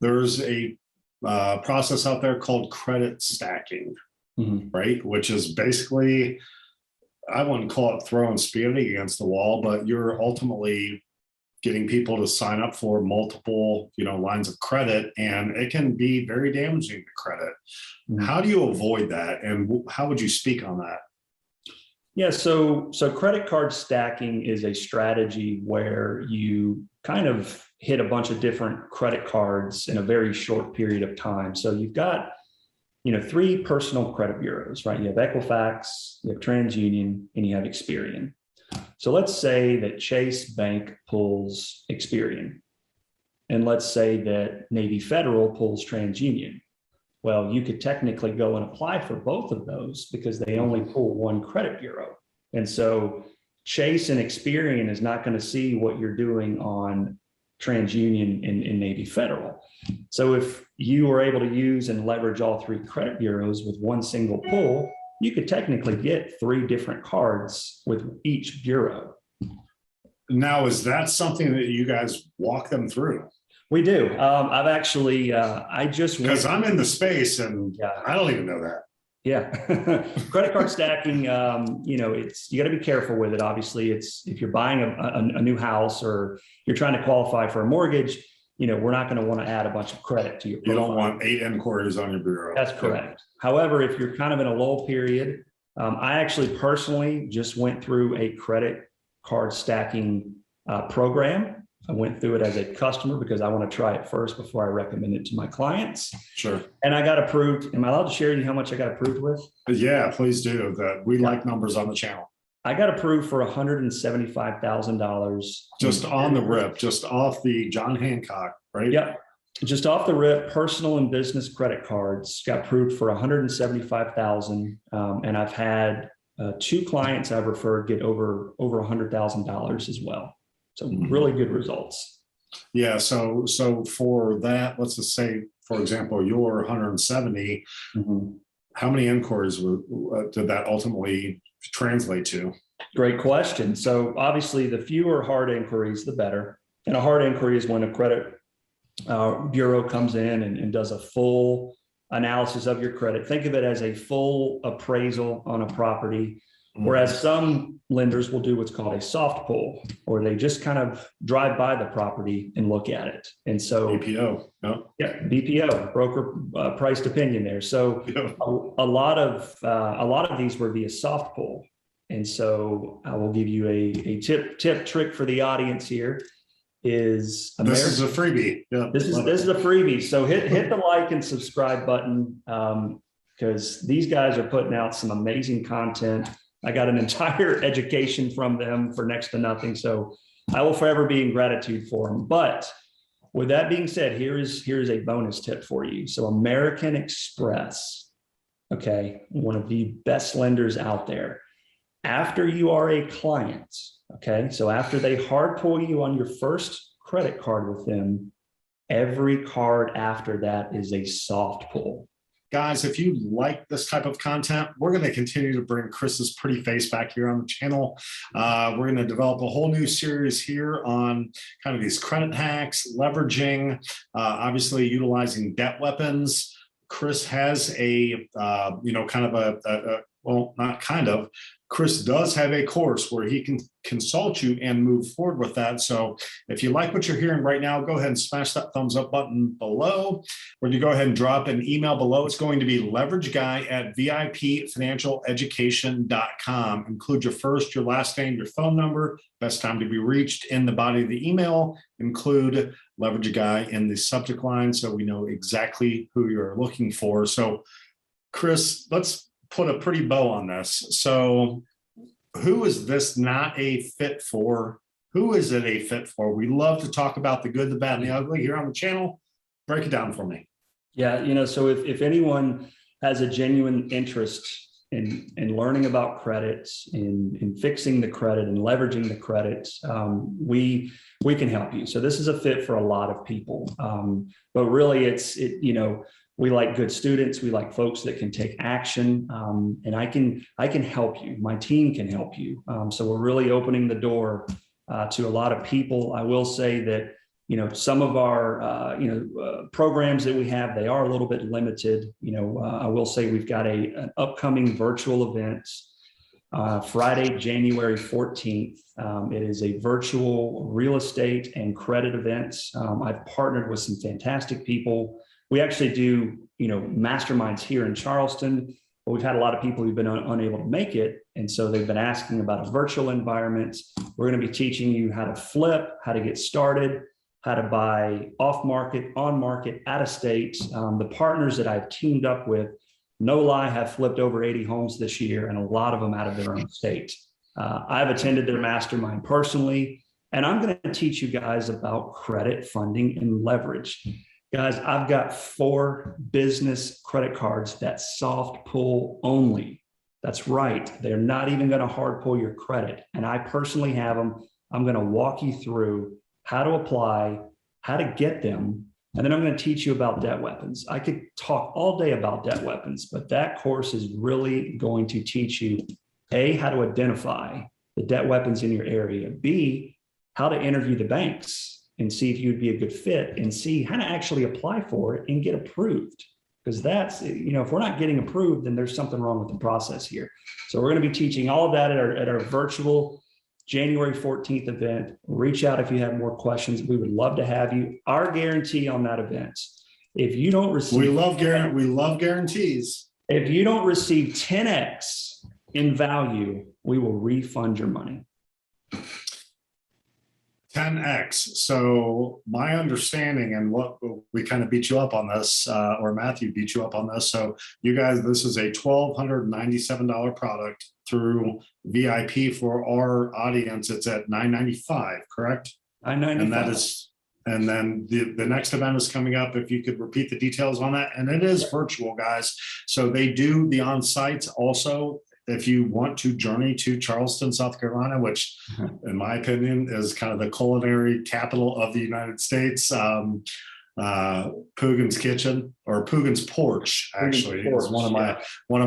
there's a process out there called credit stacking, right? Which is basically, I wouldn't call it throwing spaghetti against the wall, but you're ultimately getting people to sign up for multiple, lines of credit, and it can be very damaging to credit. How do you avoid that, and how would you speak on that? Yeah, so credit card stacking is a strategy where you kind of hit a bunch of different credit cards in a very short period of time. So you've got, three personal credit bureaus, right? You have Equifax, you have TransUnion, and you have Experian. So let's say that Chase Bank pulls Experian, and let's say that Navy Federal pulls TransUnion. Well, you could technically go and apply for both of those because they only pull one credit bureau. And so Chase and Experian is not going to see what you're doing on TransUnion and Navy Federal. So if you were able to use and leverage all three credit bureaus with one single pull, you could technically get three different cards with each bureau. Now, is that something that you guys walk them through? We do. I've actually, because I'm in the space and I don't even know that. Yeah. Credit card stacking, you got to be careful with it. Obviously, if you're buying a new house or you're trying to qualify for a mortgage, we're not going to want to add a bunch of credit to your profile. You don't want 8 inquiries on your bureau. That's correct. However, if you're kind of in a lull period, I actually personally just went through a credit card stacking program. I went through it as a customer because I want to try it first before I recommend it to my clients. Sure. And I got approved. Am I allowed to share you how much I got approved with? Yeah, please do. We like numbers on the channel. I got approved for $175,000. Just on the rip, just off the John Hancock, right? Yep. Just off the rip, personal and business credit cards got approved for $175,000. And I've had 2 clients I've referred get over $100,000 as well. So really good results. Yeah. So for that, let's just say, for example, your 170, how many inquiries did that ultimately translate to? Great question. So obviously the fewer hard inquiries, the better. And a hard inquiry is when a credit bureau comes in and does a full analysis of your credit. Think of it as a full appraisal on a property. Whereas some lenders will do what's called a soft pull, or they just kind of drive by the property and look at it. And so BPO, no? Yeah, BPO, broker priced opinion there. So a lot of these were via soft pull. And so I will give you a tip trick for the audience here. This is a freebie. Yeah, this is a freebie. So hit the like and subscribe button because these guys are putting out some amazing content. I got an entire education from them for next to nothing. So I will forever be in gratitude for them. But with that being said, here's a bonus tip for you. So American Express, okay, one of the best lenders out there. After you are a client, okay, so after they hard pull you on your first credit card with them, every card after that is a soft pull. Guys, if you like this type of content, we're going to continue to bring Chris's pretty face back here on the channel. We're going to develop a whole new series here on kind of these credit hacks, leveraging, obviously utilizing debt weapons. Chris has Chris does have a course where he can consult you and move forward with that. So if you like what you're hearing right now, go ahead and smash that thumbs up button below, or you go ahead and drop an email below. It's going to be leverageguy@vipfinancialeducation.com. Include your first, your last name, your phone number, best time to be reached in the body of the email. Include Leverage a Guy in the subject line so we know exactly who you're looking for. So Chris, let's put a pretty bow on this. So who is this not a fit for? Who is it a fit for? We love to talk about the good, the bad, and the ugly here on the channel. Break it down for me. Yeah, so if anyone has a genuine interest in learning about credits, in fixing the credit and leveraging the credits, we can help you. So this is a fit for a lot of people. But really we like good students. We like folks that can take action, and I can help you. My team can help you. So we're really opening the door to a lot of people. I will say that some of our, programs that we have, they are a little bit limited. I will say we've got an upcoming virtual event Friday, January 14th. It is a virtual real estate and credit event. I've partnered with some fantastic people. We actually do, masterminds here in Charleston, but we've had a lot of people who've been unable to make it. And so they've been asking about a virtual environment. We're going to be teaching you how to flip, how to get started, how to buy off market, on market, out of state. The partners that I've teamed up with, no lie, have flipped over 80 homes this year, and a lot of them out of their own state. I've attended their mastermind personally, and I'm going to teach you guys about credit funding and leverage. Guys, I've got 4 business credit cards that soft pull only. That's right. They're not even going to hard pull your credit. And I personally have them. I'm going to walk you through how to apply, how to get them. And then I'm going to teach you about debt weapons. I could talk all day about debt weapons, but that course is really going to teach you, A, how to identify the debt weapons in your area, B, how to interview the banks and see if you'd be a good fit, and C, how to actually apply for it and get approved. Because that's, if we're not getting approved, then there's something wrong with the process here. So we're going to be teaching all of that at our virtual January 14th event. Reach out if you have more questions. We would love to have you. Our guarantee on that event, if you don't receive, we love guarantees. If you don't receive 10x in value, we will refund your money. 10x. So my understanding, and what we kind of beat you up on this, or Matthew beat you up on this. So you guys, this is a $1,297 product through VIP. For our audience, it's at $995, correct? $995. And that is, and then the next event is coming up. If you could repeat the details on that, and it is virtual, guys. So they do the on-sites also. If you want to journey to Charleston, South Carolina, which in my opinion is kind of the culinary capital of the United States, Poogan's Kitchen, or Poogan's Porch, actually, is one of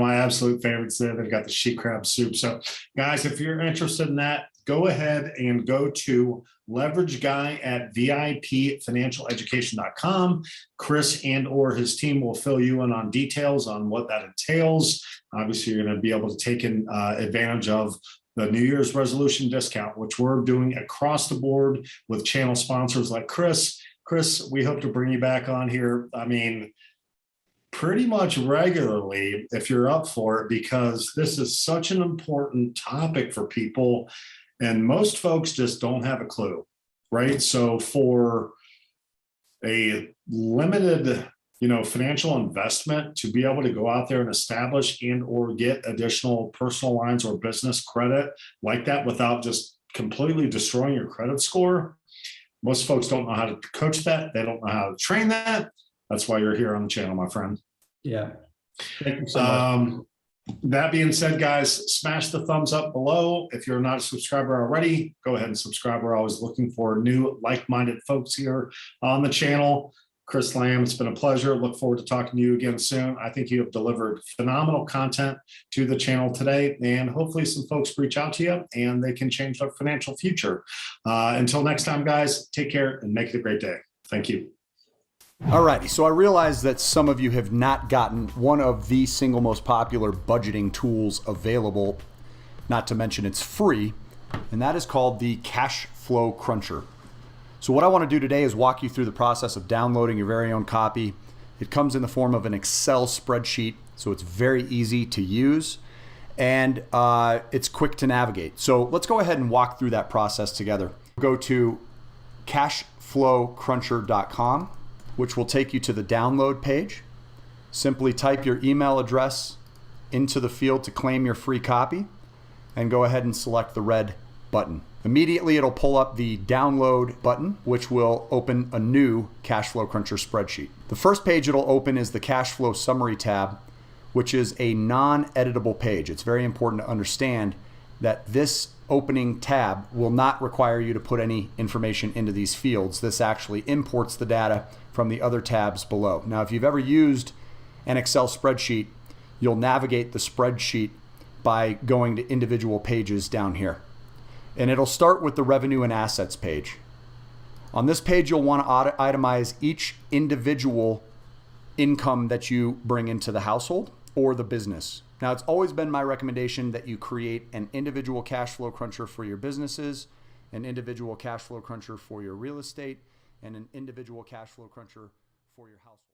my absolute favorites there. They've got the sheep crab soup. So guys, if you're interested in that, go ahead and go to leverageguy at VIPfinancialeducation.com. Chris and or his team will fill you in on details on what that entails. Obviously, you're going to be able to take advantage of the New Year's resolution discount, which we're doing across the board with channel sponsors like Chris. Chris, we hope to bring you back on here. I mean, pretty much regularly if you're up for it, because this is such an important topic for people. And most folks just don't have a clue, right? So for a limited, financial investment to be able to go out there and establish and or get additional personal lines or business credit like that without just completely destroying your credit score, most folks don't know how to coach that. They don't know how to train that. That's why you're here on the channel, my friend. Yeah. Thank you so much. That being said, guys, smash the thumbs up below. If you're not a subscriber already, go ahead and subscribe. We're always looking for new like-minded folks here on the channel. Chris Lamb, it's been a pleasure. Look forward to talking to you again soon. I think you have delivered phenomenal content to the channel today, and hopefully some folks reach out to you and they can change their financial future. Until next time, guys, take care and make it a great day. Thank you. Alrighty, so I realize that some of you have not gotten one of the single most popular budgeting tools available, not to mention it's free, and that is called the Cash Flow Cruncher. So what I want to do today is walk you through the process of downloading your very own copy. It comes in the form of an Excel spreadsheet, so it's very easy to use, and it's quick to navigate. So let's go ahead and walk through that process together. Go to cashflowcruncher.com, which will take you to the download page. Simply type your email address into the field to claim your free copy, and go ahead and select the red button. Immediately, it'll pull up the download button, which will open a new Cash Flow Cruncher spreadsheet. The first page it'll open is the Cash Flow Summary tab, which is a non-editable page. It's very important to understand that this opening tab will not require you to put any information into these fields. This actually imports the data from the other tabs below. Now, if you've ever used an Excel spreadsheet, you'll navigate the spreadsheet by going to individual pages down here. And it'll start with the revenue and assets page. On this page, you'll want to itemize each individual income that you bring into the household or the business. Now, it's always been my recommendation that you create an individual cash flow cruncher for your businesses, an individual cash flow cruncher for your real estate, and an individual cash flow cruncher for your household.